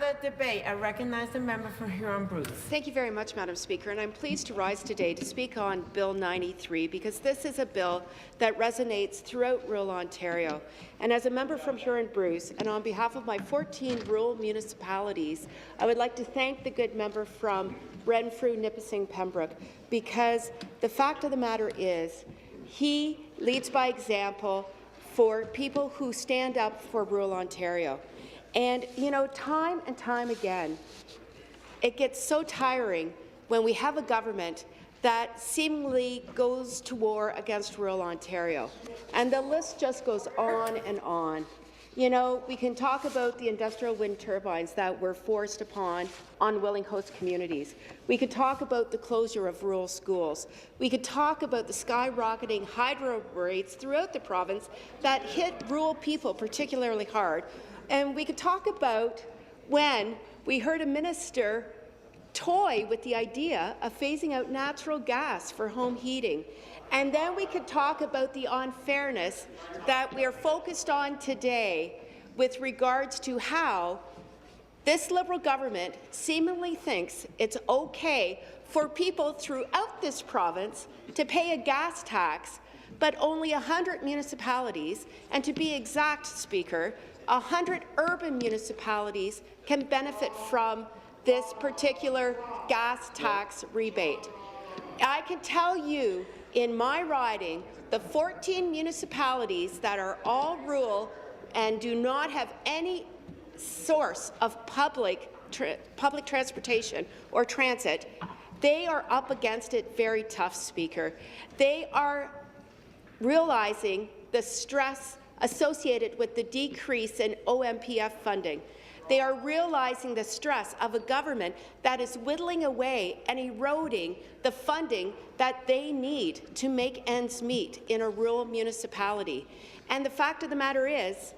the debate. I recognize the member from Huron-Bruce. Thank you very much, Madam Speaker, and I'm pleased to rise today to speak on Bill 93 because this is a bill that resonates throughout rural Ontario. And as a member from Huron-Bruce, and on behalf of my 14 rural municipalities, I would like to thank the good member from Renfrew, Nipissing, Pembroke, because the fact of the matter is he leads by example for people who stand up for rural Ontario. And, you know, time and time again, it gets so tiring when we have a government that seemingly goes to war against rural Ontario. And the list just goes on and on. You know, we can talk about the industrial wind turbines that were forced upon unwilling host communities. We could talk about the closure of rural schools. We could talk about the skyrocketing hydro rates throughout the province that hit rural people particularly hard. And we could talk about when we heard a minister toy with the idea of phasing out natural gas for home heating. And then we could talk about the unfairness that we are focused on today with regards to how this Liberal government seemingly thinks it's okay for people throughout this province to pay a gas tax, but only 100 municipalities, and to be exact, Speaker, 100 urban municipalities can benefit from this particular gas tax rebate. I can tell you, in my riding, the 14 municipalities that are all rural and do not have any source of public transportation or transit, they are up against it very tough, Speaker. They are realizing the stress associated with the decrease in OMPF funding. They are realizing the stress of a government that is whittling away and eroding the funding that they need to make ends meet in a rural municipality. And the fact of the matter is,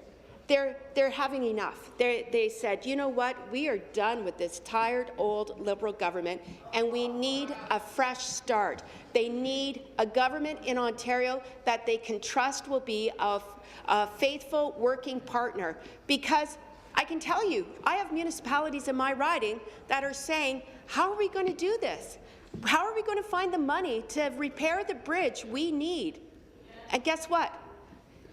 they're having enough. They said, you know what, we are done with this tired old Liberal government and we need a fresh start. They need a government in Ontario that they can trust will be a faithful working partner, because I can tell you, I have municipalities in my riding that are saying, how are we going to do this? How are we going to find the money to repair the bridge we need? And guess what?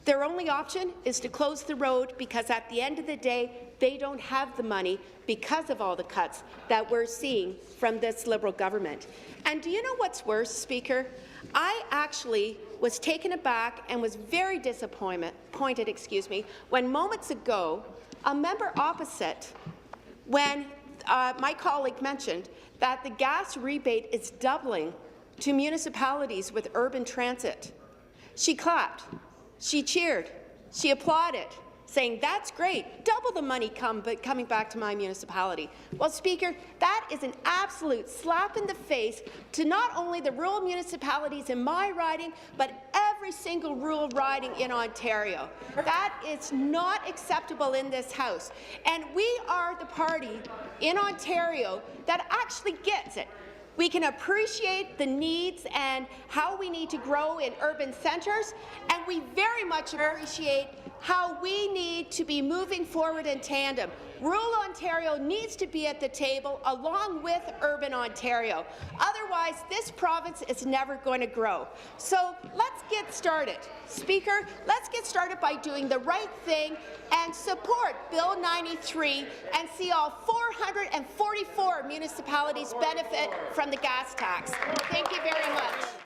Their only option is to close the road, because at the end of the day, they don't have the money because of all the cuts that we're seeing from this Liberal government. And do you know what's worse, Speaker? I actually was taken aback and was very disappointed, when moments ago, a member opposite, when my colleague mentioned that the gas rebate is doubling to municipalities with urban transit. She clapped. She cheered, she applauded, saying, that's great, double the money coming back to my municipality. Well, Speaker, that is an absolute slap in the face to not only the rural municipalities in my riding, but every single rural riding in Ontario. That is not acceptable in this House. And we are the party in Ontario that actually gets it. We can appreciate the needs and how we need to grow in urban centres, and we very much appreciate how we need to be moving forward in tandem. Rural Ontario needs to be at the table along with urban Ontario. Otherwise, this province is never going to grow. So let's get started. Speaker, let's get started by doing the right thing and support Bill 93 and see all 444 municipalities benefit from the gas tax. Thank you very much.